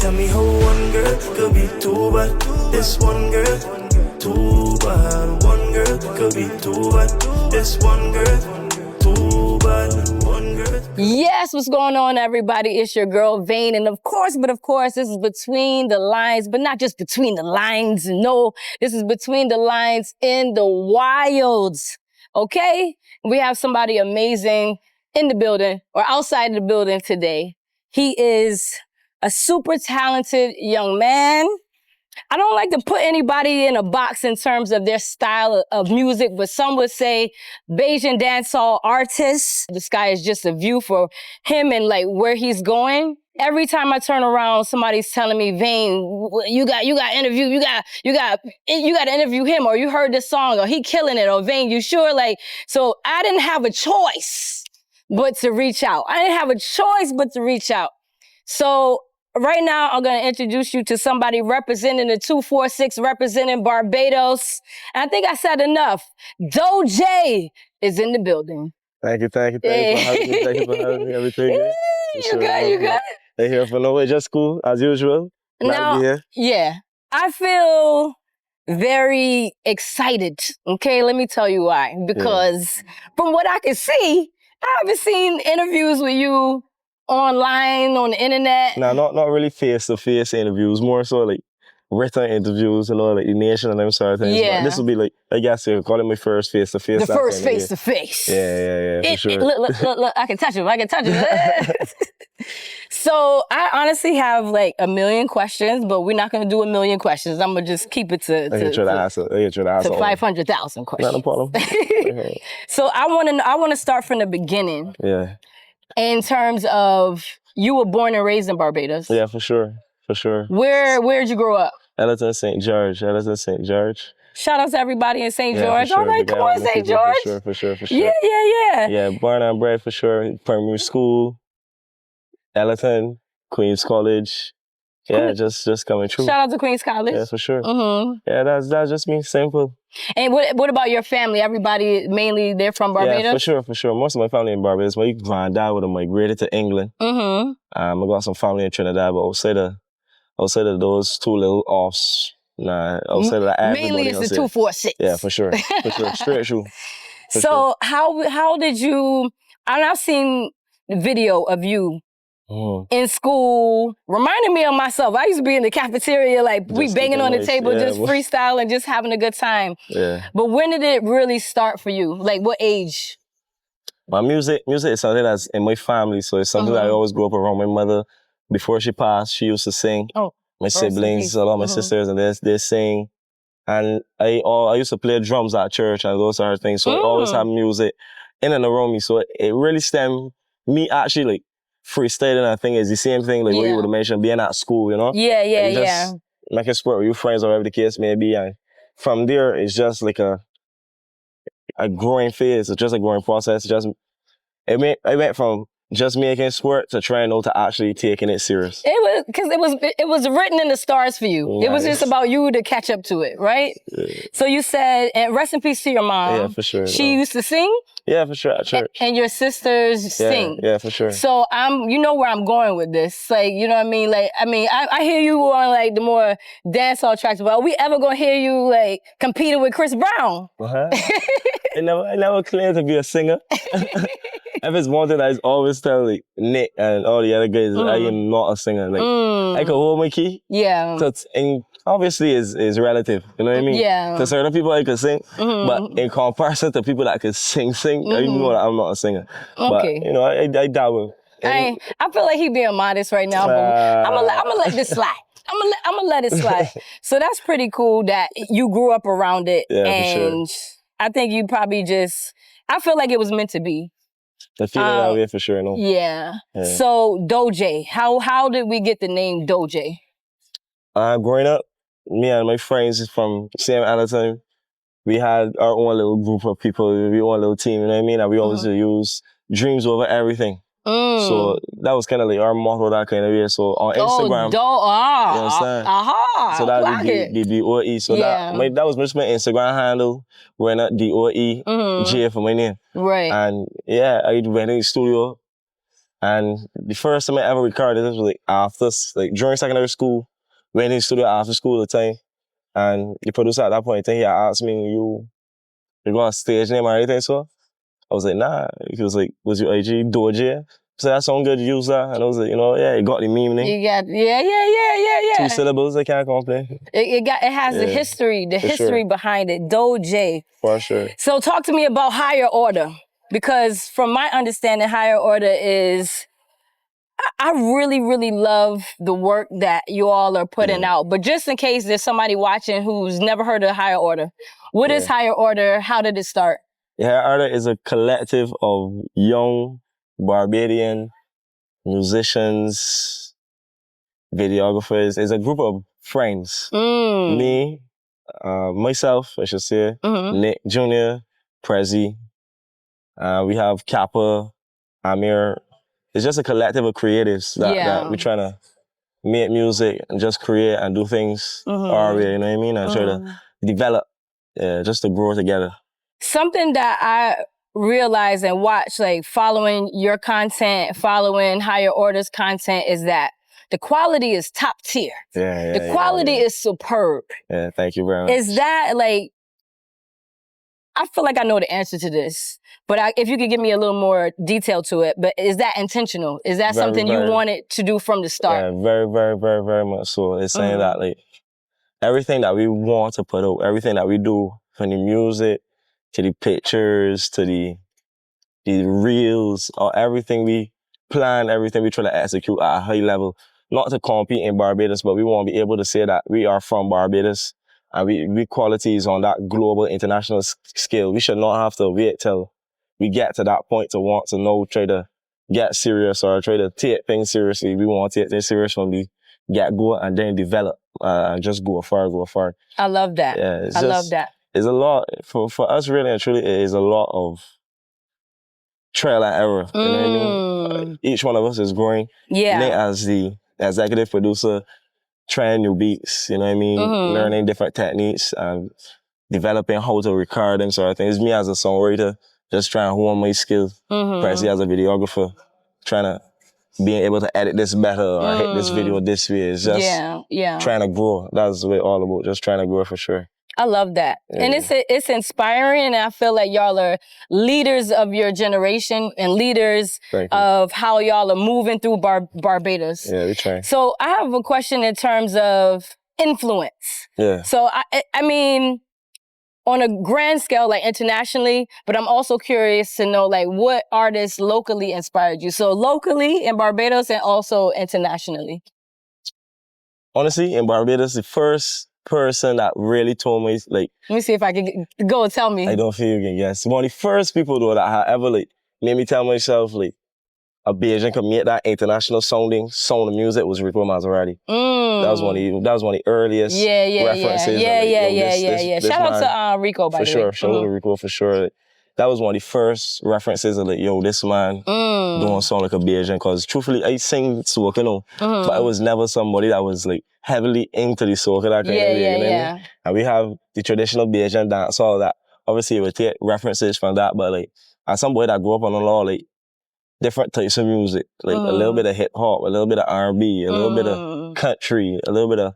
Tell me how one girl could be too bad. This one girl, too bad. One girl could be too bad. This one girl, too bad. One girl. Yes, what's going on, everybody? It's your girl, Vayne. And of course, this is between the lines, but not just between the lines. No, this is between the lines in the wilds. Okay? We have somebody amazing in the building or outside the building today. He is a super talented young man. I don't like to put anybody in a box in terms of their style of music, but some would say Bajan dancehall artist. The sky is just a view for him and like where he's going. Every time I turn around, somebody's telling me, Vayne, you got interview, you got to interview him, or you heard this song, or he killing it, or Vayne, you sure? Like, so I didn't have a choice but to reach out. So right now, I'm going to introduce you to somebody representing the 246, representing Barbados. And I think I said enough. Doe Jay is in the building. Thank you for having me. Thank you for having me. Everything good? You good? They here for no way, just cool, as usual. Now, yeah, I feel very excited, okay? Let me tell you why. Because from what I can see, I haven't seen interviews with you online, on the internet. Nah, not really face-to-face interviews, more so like written interviews and all like the nation and them sort of things. Yeah. But this will be like, I guess you call it my first face-to-face. The first face-to-face. Yeah, for sure. Look, I can touch it. So I honestly have like a million questions, but we're not going to do a million questions. I'm going to just keep it to 500,000 questions. Not a problem. So I want to start from the beginning. Yeah. In terms of, you were born and raised in Barbados. Yeah, for sure. Where'd you grow up? Ellerton, St. George. Shout out to everybody in St. George. Sure. All right, come on, St. George. For sure. Yeah. Yeah, born and bred for sure. Primary school, Ellerton, Queen's College. Yeah, just coming true. Shout out to Queen's College. Yeah, for sure. Mm-hmm. Yeah, that's just me, simple. And what about your family? Everybody, mainly, they're from Barbados? Yeah, for sure. Most of my family in Barbados. My granddad would have migrated to England. Mm-hmm. I got some family in Trinidad, but outside of those two little offs, outside of that, mainly it's the 246. Yeah, for sure. Straight true. So how did you? I've seen the video of you in school, reminding me of myself. I used to be in the cafeteria, like we banging on the table, just freestyling, just having a good time. Yeah. But when did it really start for you? Like what age? My music is something that's in my family, so it's something that I always grew up around. My mother, before she passed, she used to sing. Oh, my siblings, a lot of my sisters, and they sing. And I used to play drums at church and those sort of things, so I always have music in and around me. So it really stemmed me actually like freestyling. I think is the same thing like what you would have mentioned, being at school, you know? Yeah. Making sport with your friends or whatever the case may be. And from there, it's just like a growing phase. It's just a growing process. I went from just making sport to trying out to actually taking it serious. It was written in the stars for you. Nice. It was just about you to catch up to it, right? Yeah. So you said, and rest in peace to your mom. Yeah, for sure. She used to sing? Yeah, for sure, at church. And your sisters sing? Yeah, for sure. So you know where I'm going with this. Like, you know what I mean? Like, I hear you on like the more dancehall tracks, but are we ever gonna hear you like competing with Chris Brown? I never claimed to be a singer. If it's one thing I always tell like Nick and all the other guys, I am not a singer. Like I can hold my key. Yeah. And obviously is relative. You know what I mean? Yeah. To certain people I can sing, but in comparison to people that can sing, I know that I'm not a singer. Okay. But you know, I dabble. I feel like he being modest right now, but I'm gonna let this slide. I'm gonna let it slide. So that's pretty cool that you grew up around it, and for sure. I think you probably I feel like it was meant to be. I feel that way for sure, no? Yeah. So Doe Jay, how did we get the name Doe Jay? Growing up, me and my friends from same Ellerton, we had our own little group of people, we own little team, you know what I mean? And we always use dreams over everything. So that was kind of like our motto that kind of way. So on Instagram, you understand? So that would be DoeJay. So that was just my Instagram handle, when DoeJay for my name. Right. And yeah, I went in the studio And the first time I ever recorded this was like after, like during secondary school, went in the studio after school at the time. And the producer at that point, he had asked me, you got a stage name or anything, so? I was like, nah. He was like, was your IG Doe Jay? So that sound good, use that. And I was like, you know, yeah, it got the meme name. You got, yeah. 2 syllables, I can't complain. It has the history behind it. Doe Jay. For sure. So talk to me about Higher Order, because from my understanding, Higher Order is, I really, really love the work that you all are putting out. But just in case there's somebody watching who's never heard of Higher Order, what is Higher Order? How did it start? Higher Order is a collective of young Barbadian musicians, videographers. It's a group of friends. Me, myself, I should say, Nick Jr., Prezi. We have Kappa, Amir. It's just a collective of creatives that we're trying to make music and just create and do things our way, you know what I mean? And try to develop, just to grow together. Something that I realize and watch, like following your content, following Higher Order's content, is that the quality is top tier. The quality is superb. Yeah, thank you very much. Is that like, I feel like I know the answer to this, but if you could give me a little more detail to it, but is that intentional? Is that something you wanted to do from the start? Yeah, very much so. It's saying that like, everything that we want to put out, everything that we do, from the music, to the pictures, to the reels, or everything we plan, everything we try to execute at a high level. Not to compete in Barbados, but we want to be able to say that we are from Barbados and we qualities on that global, international scale. We should not have to wait till we get to that point to want to know, try to get serious or try to take things seriously. We want to take things serious when we get go and then develop and just go far. I love that. Yeah, I love that. It's a lot, for us really and truly, it is a lot of trial and error. You know what I mean? Each one of us is growing. Yeah. Nick as the executive producer, trying new beats, you know what I mean? Learning different techniques and developing how to record and sort of things. Me as a songwriter, just trying to hone my skills. Prezi as a videographer, trying to being able to edit this better or hit this video this way. It's just trying to grow. That's what it's all about, just trying to grow for sure. I love that. Yeah. And it's inspiring, and I feel like y'all are leaders of your generation and leaders of how y'all are moving through Barbados. Yeah, we try. So I have a question in terms of influence. Yeah. So I mean, on a grand scale, like internationally, but I'm also curious to know like what artists locally inspired you. So locally in Barbados and also internationally. Honestly, in Barbados, the first person that really told me, like... Let me see if I can go and tell me. I don't feel you can guess. One of the first people, though, that I ever, like, made me tell myself, like, a Bajan could make that international sound of music was Rico Maserati. That was one of the earliest references. Yeah. Shout out to Rico, by the way. For sure, shout out to Rico, for sure. That was one of the first references of like, yo, this man doing song like a Bajan. Because truthfully, I sing soca, you know, but I was never somebody that was like heavily into the soca, that kind of way, you know what I mean? And we have the traditional Bajan dance, all that. Obviously, we take references from that, but like, as somebody that grew up on the law, like, different types of music, like a little bit of hip hop, a little bit of R&B, a little bit of country, a little bit of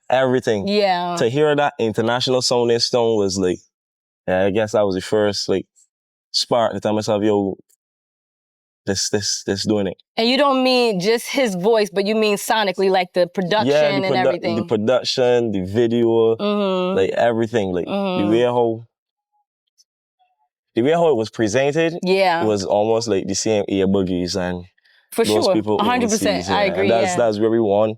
everything. Yeah. To hear that international sounding stone was like, I guess that was the first like spark to tell myself, yo, this doing it. And you don't mean just his voice, but you mean sonically, like the production and everything. The production, the video, like everything, like the way how it was presented was almost like the same ear boogies and for those people 100%. I agree. And that's where we want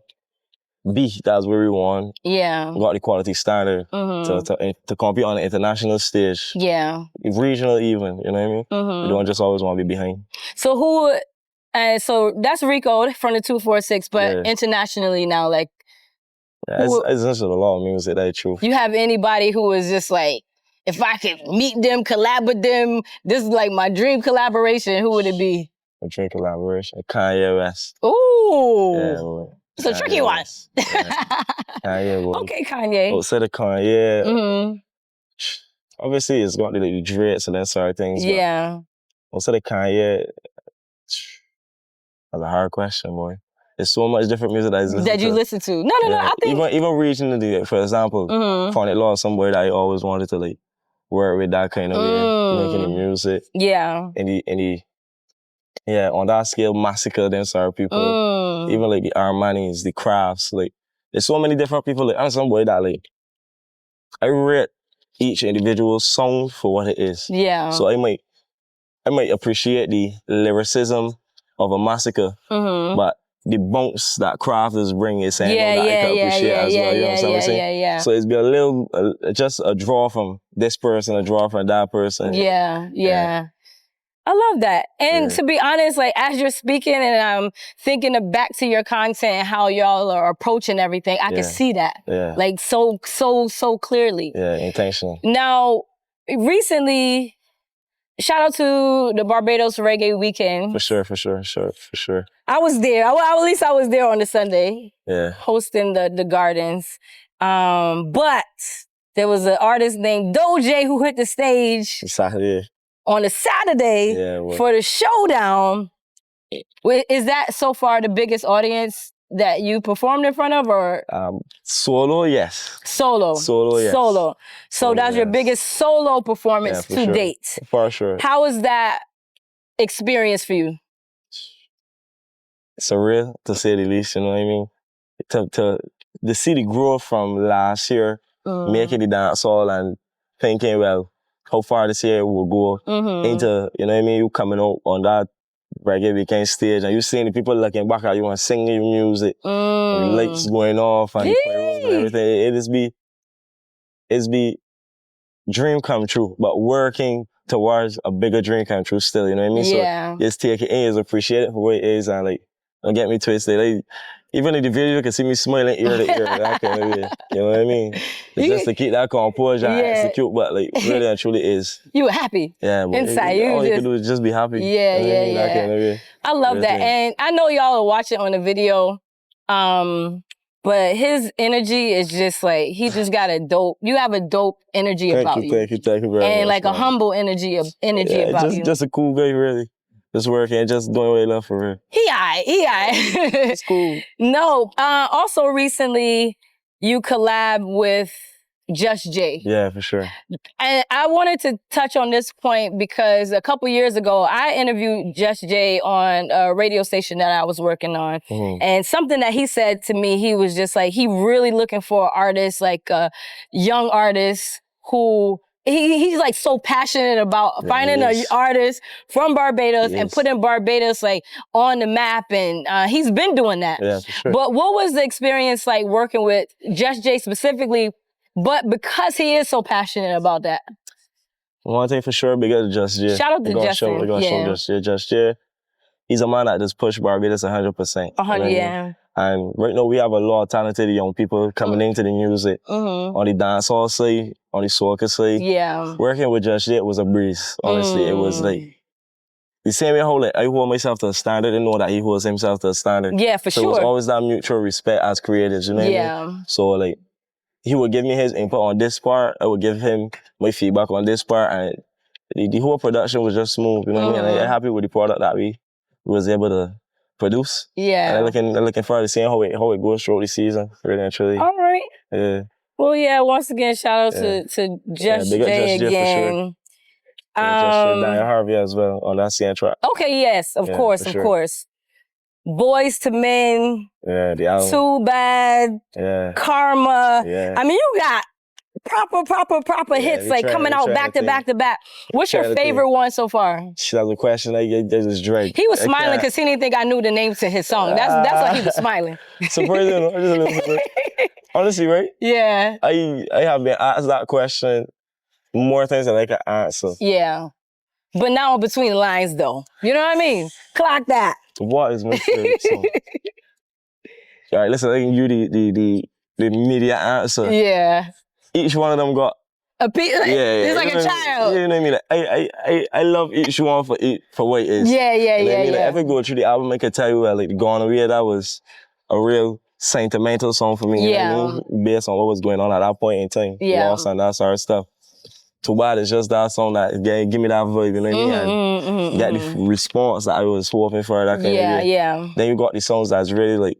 be. That's where we want. Yeah. Got the quality standard to compete on the international stage. Yeah. Regional even, you know what I mean? We don't just always want to be behind. So so that's Rico from the 246, but internationally now, like it's just a lot of music, that's true. You have anybody who is just like, if I could meet them, collab with them, this is like my dream collaboration, who would it be? A dream collaboration? Kanye West. Ooh. Yeah, boy. It's a tricky one. Kanye, boy. Okay, Kanye. Outside of Kanye, obviously it's got the dreads and that sort of things. Yeah. Outside of Kanye, That's a hard question, boy. There's so much different music that you listen to. No, I think even regionally, for example, Chronic Law, somebody that I always wanted to like work with that kind of way, making the music. Yeah. And yeah, on that scale, Massacre, them sort of people. Even like the Armanis, the Crafts, like there's so many different people. Like I'm somebody that like I rate each individual song for what it is. Yeah. So I might appreciate the lyricism of a Massacre, but the bounce that Crafters bring is saying that I can appreciate as well. You know what I'm saying? Yeah. So it's been a little, just a draw from this person, a draw from that person. Yeah. I love that. And to be honest, like as you're speaking and I'm thinking back to your content and how y'all are approaching everything, I can see that. Yeah. Like so clearly. Yeah, intentional. Now, recently, shout out to the Barbados Reggae Weekend. For sure. I was there. At least I was there on the Sunday. Yeah. Hosting the gardens. But there was an artist named Doe Jay who hit the stage. On a Saturday for the showdown. Is that so far the biggest audience that you performed in front of, or? Solo, yes. Solo, yes. Solo. So that's your biggest solo performance to date. For sure. How was that experience for you? Surreal, to say the least, you know what I mean? To see the growth from last year, making the dance hall and thinking, well, how far this year will go into, you know what I mean, you coming out on that reggae weekend stage and you seeing the people looking back at you and singing your music, and the lights going off and the pyros and everything. It's be dream come true, but working towards a bigger dream come true still, you know what I mean? So just take it in, just appreciate it for what it is, and like, don't get me twisted. Like, even in the video, you can see me smiling ear to ear, that kind of way. You know what I mean? It's just to keep that composure and execute, but like, really and truly is. You were happy. Yeah, but inside. All you can do is just be happy. Yeah. That kind of way. I love that. And I know y'all are watching on the video, but his energy is just like, he just got you have a dope energy about you. Thank you very much. And like a humble energy about you. Just a cool guy, really. Just working and just doing what he love for real. He aight. It's cool. No, also recently you collab with Just Jay. Yeah, for sure. And I wanted to touch on this point because a couple years ago, I interviewed Just Jay on a radio station that I was working on. And something that he said to me, he was just like, he really looking for artists, like young artists who he's like so passionate about finding an artist from Barbados and putting Barbados like on the map, and he's been doing that. Yeah, for sure. But what was the experience like working with Just Jay specifically, but because he is so passionate about that? One thing for sure, because Just Jay. Shout out to Justin. We're gonna show Just Jay. Just Jay, he's a man that just push Barbados 100%. Yeah. And right now we have a lot of talented young people coming into the music, on the dancehall side, on the soca side. Yeah. Working with Just Jay was a breeze. Honestly, it was like the same way how like I hold myself to a standard and know that he holds himself to a standard. Yeah, for so sure. So it was always that mutual respect as creators, you know what I mean? So like, he would give me his input on this part, I would give him my feedback on this part, and the whole production was just smooth, you know what I mean? And I'm happy with the product that we was able to produce. Yeah. And I'm looking forward to seeing how it goes throughout the season, really and truly. All right. Yeah. Well, yeah, once again, shout out to Just Jay again. Just Diane Harvey as well on that same track. Okay, yes, of course. Boys to Men. Yeah, the album. Too Bad. Yeah. Karma. Yeah. I mean, you got proper hits like coming out back to back. What's your favorite one so far? That's a question I get. There's Drake. He was smiling because he didn't think I knew the name to his song. That's why he was smiling. Surprising. Honestly, right? Yeah. I have been asked that question more times than I can answer. Yeah. But now between the lines, though. You know what I mean? Clock that. What is my favorite song? All right, listen, I can give you the media answer. Yeah. Each one of them got a piece. It's like a child. You know what I mean? I love each one for what it is. Yeah. Like, if I go through the album, I can tell you like the Gone Away, that was a real sentimental song for me. You know what I mean? Based on what was going on at that point in time. Yeah. Lost and that sort of stuff. Too Bad is just that song that give me that vibe, you know what I mean? And get the response that I was hoping for, that kind of yeah. Then you got the songs that's really like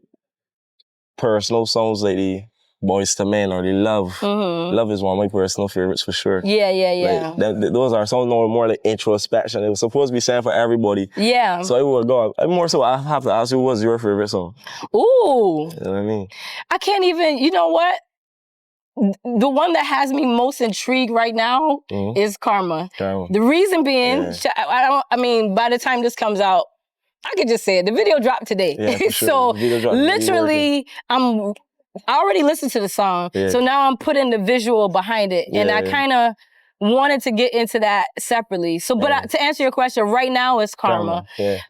personal songs, like the Boys to Men or the Love. Love is one of my personal favorites for sure. Yeah. Like, those are songs more like introspection. It was supposed to be sang for everybody. Yeah. So it would go. More so, I have to ask you, what's your favorite song? Ooh. You know what I mean? I can't even, you know what? The one that has me most intrigued right now is Karma. The reason being, I mean, by the time this comes out, I could just say it. The video dropped today. Yeah, for sure. So dropped, literally, I already listened to the song. So now I'm putting the visual behind it. And I kind of wanted to get into that separately. So, but to answer your question, right now it's Karma.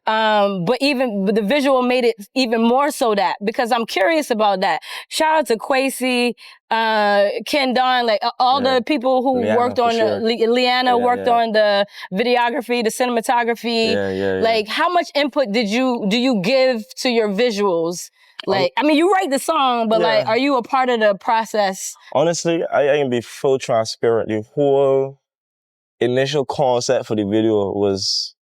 But the visual made it even more so that, because I'm curious about that. Shout out to Quasi, Ken Don, like all the people who worked on Leanna worked on the videography, the cinematography. Like, how much input do you give to your visuals? Like, I mean, you write the song, but like, are you a part of the process? Honestly, I can be full transparent. The whole initial concept for the video was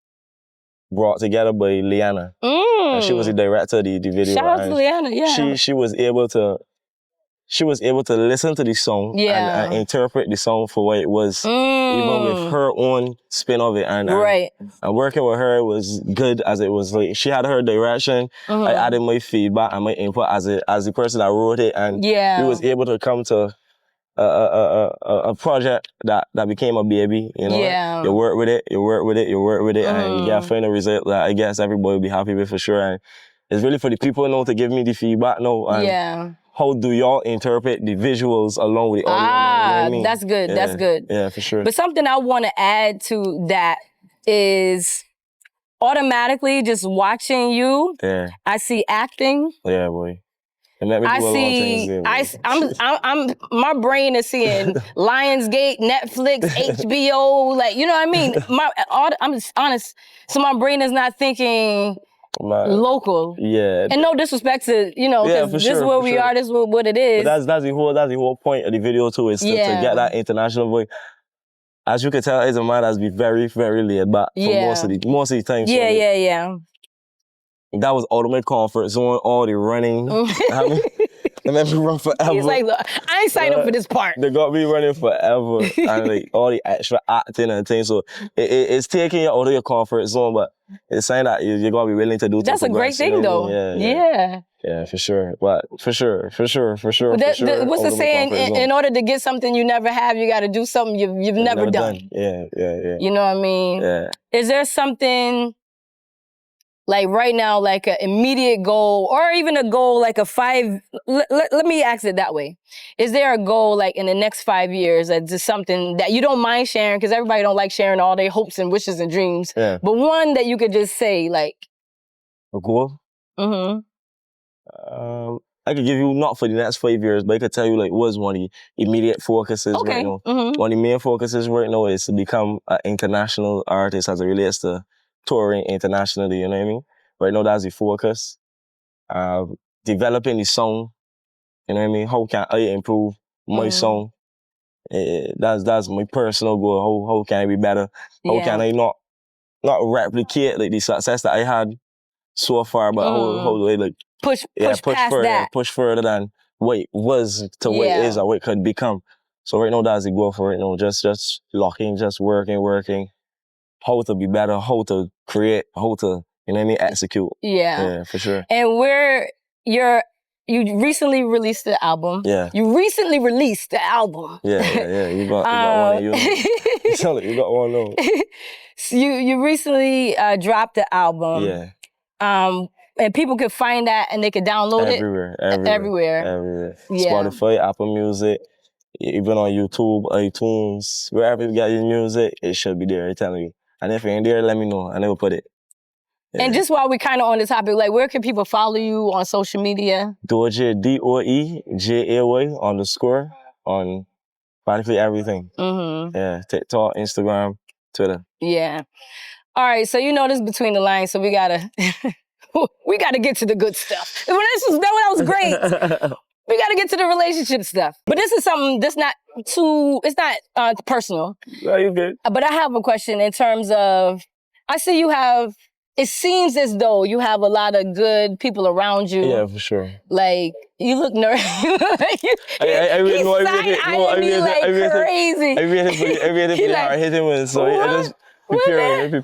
brought together by Leanna. And she was the director of the video. Shout out to Leanna, She was able to listen to the song and interpret the song for what it was, even with her own spin of it. And working with her was good, as it was like, she had her direction, I added my feedback and my input as the person that wrote it, and we was able to come to a project that became a baby, you know? You work with it, and you get a final result that I guess everybody will be happy with for sure. And it's really for the people now to give me the feedback now. And how do y'all interpret the visuals along with the audio? You know what I mean? That's good. That's good. Yeah, for sure. But something I want to add to that is automatically just watching you. I see acting. Yeah, boy. And let me do a lot of things there, my brain is seeing Lionsgate, Netflix, HBO, like, you know what I mean? I'm just honest. So my brain is not thinking local. And no disrespect to, you know, because this is where we are, this is what it is. But that's the whole point of the video too, is to get that international voice. As you can tell, it's a man that's been very, very laid back for most of the time. That was ultimate comfort zone, all the running. I mean, they made me run forever. He's like, look, I ain't signed up for this part. They got me running forever. And like all the extra acting and things. So it's taking you out of your comfort zone, but it's saying that you got to be willing to do. That's a great thing, though. Yeah, for sure. But for sure. What's the saying? In order to get something you never have, you got to do something you've never done. Yeah. You know what I mean? Yeah. Is there something, like right now, like an immediate goal, or even a goal like a let me ask it that way. Is there a goal like in the next 5 years that's just something that you don't mind sharing, because everybody don't like sharing all their hopes and wishes and dreams, but one that you could just say, like. A goal? I could give you not for the next 5 years, but I could tell you like what's one of the immediate focuses right now. One of the main focuses right now is to become an international artist as it relates to touring internationally, you know what I mean? Right now, that's the focus. Developing the song, you know what I mean? How can I improve my song? That's my personal goal. How can I be better? How can I not replicate like the success that I had so far, but how do I like push past that? Push further than what it was to what it is or what it could become. So right now, that's the goal for right now. Just locking, just working. How to be better, how to create, how to, you know what I mean, execute. Yeah, for sure. And you recently released the album. You recently released the album. Yeah. You got one of you. You got one of them. You recently dropped the album. And people could find that and they could download it? Everywhere. Spotify, Apple Music, even on YouTube, iTunes, wherever you got your music, it should be there, I'm telling you. And if it ain't there, let me know. I never put it. And just while we're kind of on the topic, like, where can people follow you on social media? DoeJay, DoeJay _ on practically everything. Yeah, TikTok, Instagram, Twitter. Yeah. All right, so you know this between the lines, so we gotta get to the good stuff. That was great. We gotta get to the relationship stuff. But this is something that's not it's not personal. No, you good. But I have a question in terms of, I see you have, it seems as though you have a lot of good people around you. Yeah, for sure. Like, you look nervous. I really know. I really hit him with, so I just prepare.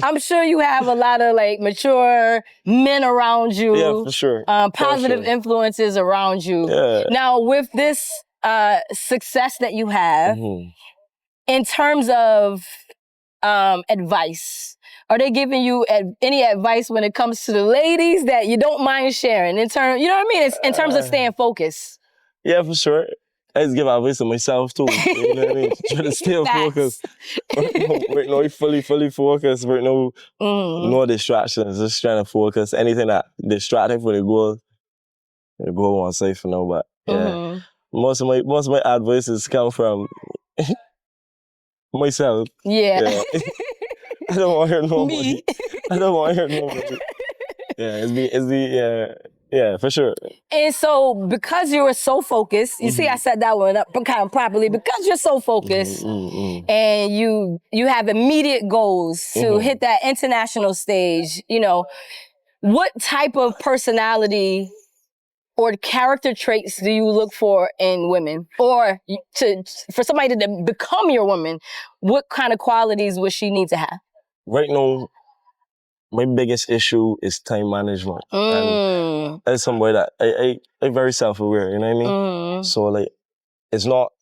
I'm sure you have a lot of like mature men around you. Yeah, for sure. Positive influences around you. Yeah. Now, with this success that you have, in terms of advice, are they giving you any advice when it comes to the ladies that you don't mind sharing? In terms, you know what I mean? It's in terms of staying focused. Yeah, for sure. I just give advice to myself too. You know what I mean? Try to stay focused. Right now, fully focused. Right now, no distractions. Just trying to focus. Anything that distracting for the goal on safe for now. But yeah, most of my advices come from myself. Yeah. I don't want to hear nobody. I don't want to hear nobody. Yeah, for sure. And so, because you were so focused, you see, I set that one up kind of properly. Because you're so focused, and you have immediate goals to hit that international stage. You know, what type of personality or character traits do you look for in women, or for somebody to become your woman? What kind of qualities would she need to have? Right now, my biggest issue is time management. And as somebody that I'm very self-aware, you know what I mean? So like, it's not,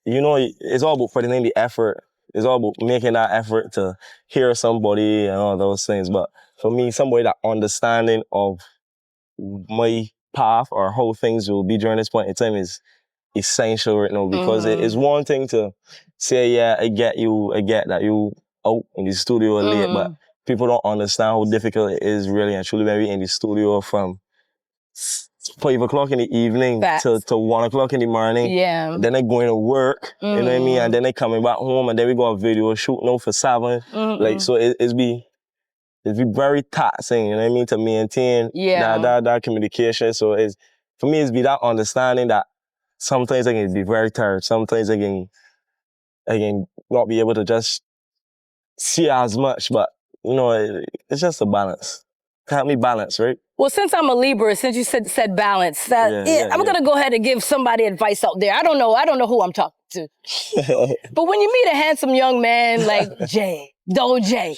you know, it's all about putting in the effort. It's all about making that effort to hear somebody and all those things. But for me, somebody that understanding of my path or how things will be during this point in time is essential right now, because it is one thing to say, yeah, I get that you out in the studio late, but people don't understand how difficult it is really and truly maybe in the studio from 5 o'clock in the evening to 1 o'clock in the morning. Yeah. Then they going to work, you know what I mean? And then they coming back home and then we go on video shoot now for 7. Like, so it's be very taxing, you know what I mean, to maintain that communication. So for me, it's be that understanding that sometimes I can be very tired. Sometimes I can not be able to just see as much, but you know, it's just a balance. Help me balance, right? Well, since I'm a Libra, since you said balance, I'm gonna go ahead and give somebody advice out there. I don't know who I'm talking to. But when you meet a handsome young man like Doe Jay,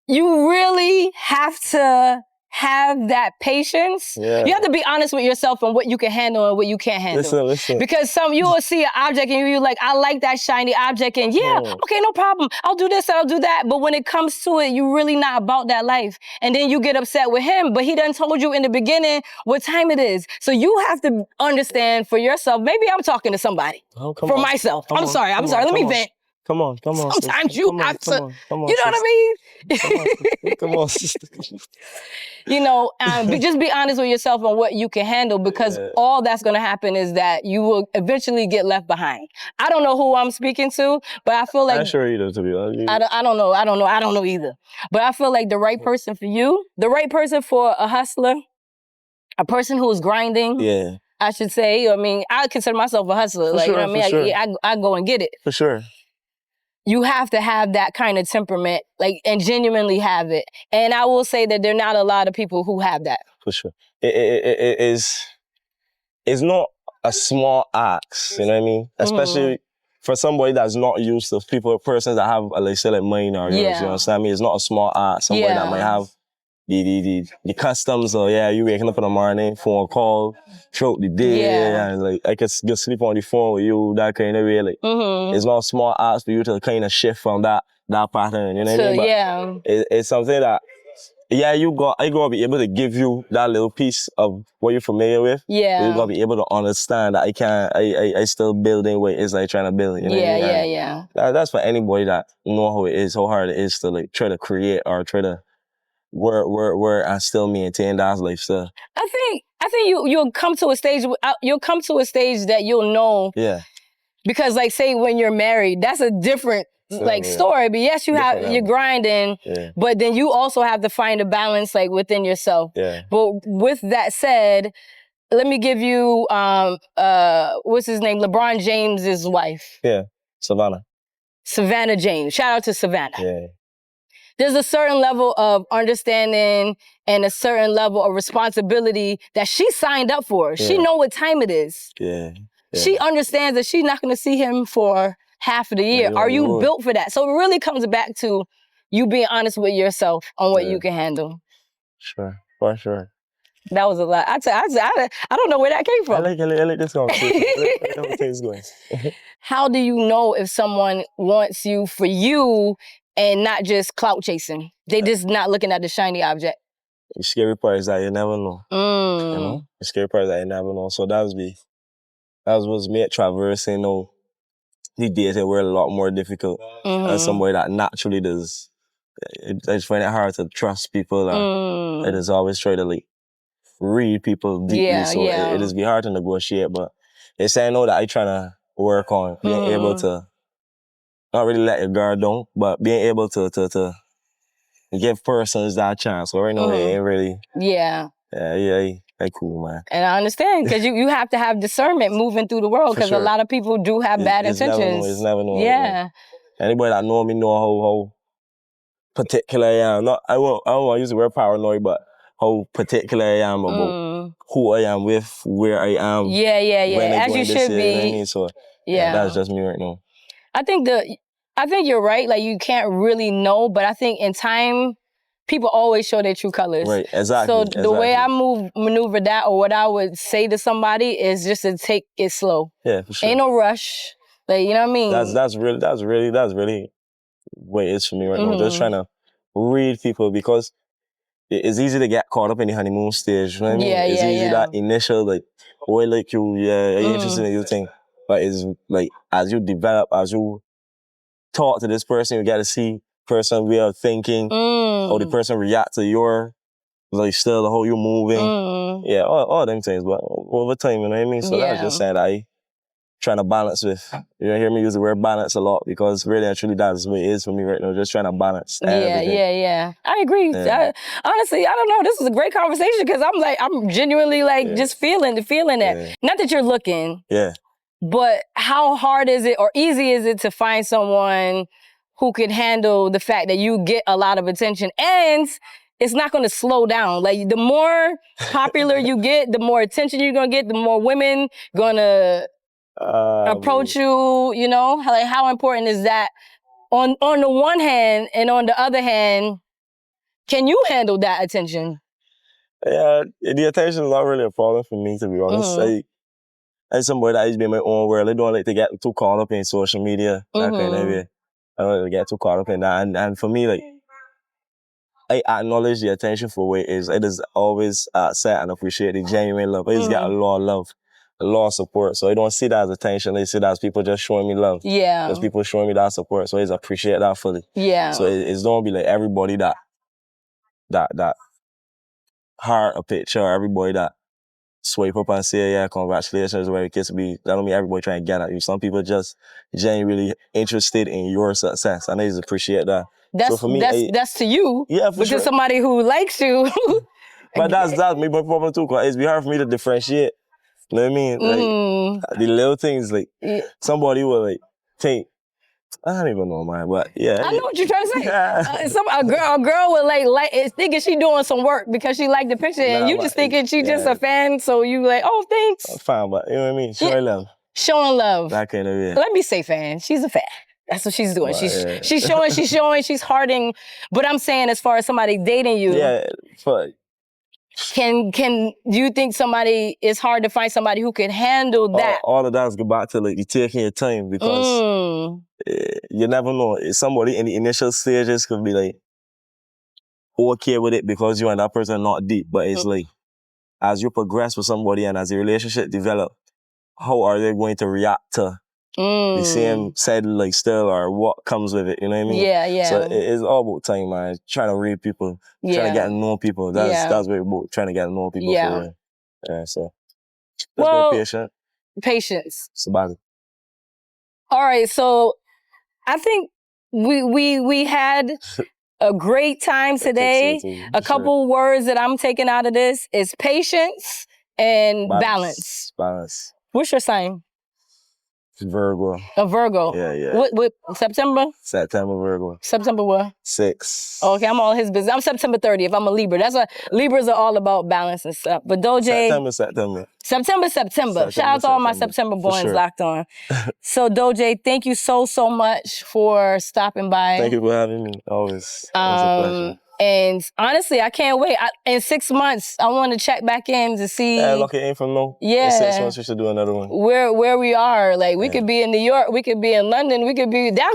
you really have to have that patience. Yeah. You have to be honest with yourself on what you can handle and what you can't handle. Listen. Because you will see an object and you're like, I like that shiny object, and okay, no problem. I'll do this and I'll do that. But when it comes to it, you're really not about that life. And then you get upset with him, but he done told you in the beginning what time it is. So you have to understand for yourself. Maybe I'm talking to somebody. For myself. I'm sorry. Let me vent. Come on. Sometimes you have to, you know what I mean? Come on, sister. You know, just be honest with yourself on what you can handle, because all that's going to happen is that you will eventually get left behind. I don't know who I'm speaking to, but I feel like... I'm sure either, to be honest. I don't know either. But I feel like the right person for you, the right person for a hustler, a person who is grinding, I should say. I mean, I consider myself a hustler. For like, sure, you know what I mean? I go and get it. For sure. You have to have that kind of temperament, like, and genuinely have it. And I will say that there are not a lot of people who have that. For sure. It's not a small ask, you know what I mean? Especially for somebody that's not used to persons that have, like, say, like mine or yours, you know what I mean? It's not a small ask. Somebody that might have the customs of, you waking up in the morning, phone call, throughout the day, and like, I could just sleep on the phone with you, that kind of way. Like, it's not a small ask for you to kind of shift from that pattern, you know what I mean? But it's something that, I gotta be able to give you that little piece of what you're familiar with. Yeah. You gotta be able to understand that I still building what it is I trying to build, you know what I mean? That's for anybody that know how it is, how hard it is to like try to create or try to where I still maintain that lifestyle. I think you'll come to a stage that you'll know. Yeah. Because like, say when you're married, that's a different story. But yes, you're grinding, but then you also have to find a balance like within yourself. Yeah. But with that said, let me give you, what's his name? LeBron James's wife. Yeah, Savannah. Savannah James. Shout out to Savannah. Yeah. There's a certain level of understanding and a certain level of responsibility that she signed up for. Yeah. She know what time it is. Yeah. She understands that she's not going to see him for half of the year. Are you built for that? So it really comes back to you being honest with yourself on what you can handle. Sure, for sure. That was a lot. I don't know where that came from. I like this conversation. I like how things going. How do you know if someone wants you for you and not just clout chasing? They just not looking at the shiny object. The scary part is that you never know. You know? The scary part is that you never know. So that was me at traversing, the days that were a lot more difficult. As somebody that naturally does, I just find it hard to trust people. I just always try to read people deeply. So it is be hard to negotiate, but it's I know that I trying to work on being able to not really let your guard down, but being able to give persons that chance. So right now it ain't really cool, man. And I understand, because you have to have discernment moving through the world, because a lot of people do have bad intentions. It's never known. Yeah. Anybody that know me know how particular I am. I don't want to use the word paranoid, but how particular I am about who I am with, where I am. Yeah. As you should be. You know what I mean? So that's just me right now. I think you're right. Like, you can't really know, but I think in time, people always show their true colors. Right, exactly. So the way I maneuver that, or what I would say to somebody, is just to take it slow. Yeah, for sure. Ain't no rush. Like, you know what I mean? That's really what it is for me right now. Just trying to read people, because it's easy to get caught up in the honeymoon stage. You know what I mean? It's easy that initial, oh, I like you, are you interested in your thing? But it's like, as you develop, as you talk to this person, you get to see person way of thinking, how the person react to your still how you moving. Yeah, all them things. But over time, you know what I mean? So that's just saying that I trying to balance with. You hear me use the word balance a lot, because really and truly that's what it is for me right now. Just trying to balance everything. Yeah. I agree. Yeah. Honestly, I don't know. This is a great conversation, because I'm genuinely just feeling that. Yeah. Not that you're looking. Yeah. But how hard is it, or easy is it, to find someone who can handle the fact that you get a lot of attention, and it's not going to slow down? Like, the more popular you get, the more attention you're going to get, the more women going to approach you, you know? Like, how important is that on the one hand, and on the other hand, can you handle that attention? Yeah, the attention is not really a problem for me, to be honest. I'm somebody that used to be in my own world. I don't like to get too caught up in social media, that kind of way. I don't like to get too caught up in that. And for me, I acknowledge the attention for what it is. I just always accept and appreciate the genuine love. I just get a lot of love, a lot of support. So I don't see that as attention. I see that as people just showing me love. Yeah. Just people showing me that support. So I just appreciate that fully. Yeah. So it's don't be like everybody that heart a picture, or everybody that swipe up and say, yeah, congratulations, where it gets to be. That don't mean everybody trying to get at you. Some people just genuinely interested in your success, and I just appreciate that. So for me, that's to you. Yeah, for sure. Because somebody who likes you. But that's me problem too, because it's be hard for me to differentiate. You know what I mean? The little things, somebody will think, I don't even know, man, but yeah. I know what you're trying to say. A girl will thinking she doing some work because she liked the picture, and you just thinking she just a fan, so you oh, thanks. I'm fine, but you know what I mean? Showing love. Showing love. That kind of way. Let me say fan. She's a fan. That's what she's doing. Well, she's showing, she's hearting. But I'm saying, as far as somebody dating you. Yeah, but Can you think it's hard to find somebody who can handle that? All of that is go back to you taking your time, because you never know. Somebody in the initial stages could be okay with it because you and that person are not deep, but it's as you progress with somebody and as the relationship develops, how are they going to react to the same said still, or what comes with it, you know what I mean? Yeah. So it's all about time, man. Trying to read people, trying to get to know people. That's what it's about, trying to get to know people. Yeah. So just be patient. Patience. It's about it. All right, so I think we had a great time today. A couple words that I'm taking out of this is patience and balance. Balance. What's your sign? Virgo. A Virgo. Yeah. What September? September Virgo. September what? 6. Okay, I'm all his business. I'm September 30th. I'm a Libra. That's what Libras are all about, balance and stuff. But DoeJay. September. Shout out to all my September borns locked on. So DoeJay, thank you so much for stopping by. Thank you for having me. Always a pleasure. And honestly, I can't wait. In 6 months, I want to check back in to see. Yeah, lock it in from now. Yeah. In 6 months, we should do another one. Where we are. Like, we could be in New York, we could be in London, that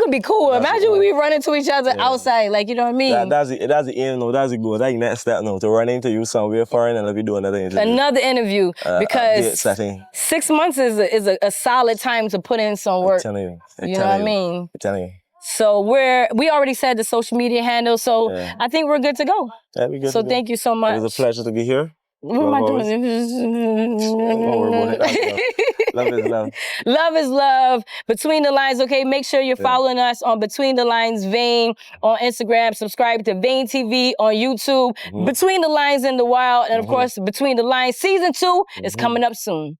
could be cool. Imagine we run into each other outside, like, you know what I mean? That's the end, no, that's the goal. That's the next step, no, to run into you somewhere foreign and let me do another interview. Another interview, because 6 months is a solid time to put in some work. I'm telling you. You know what I mean? I'm telling you. So we already said the social media handle, so I think we're good to go. Yeah, we good so to go. thank you so much. It was a pleasure to be here. What am I doing? Love is love. Love is love. Between the Lines, okay? Make sure you're following us on Between the Lines Vayne on Instagram. Subscribe to VAYNEtv on YouTube. Between the Lines in the Wild. And of course, Between the Lines Season 2 is coming up soon.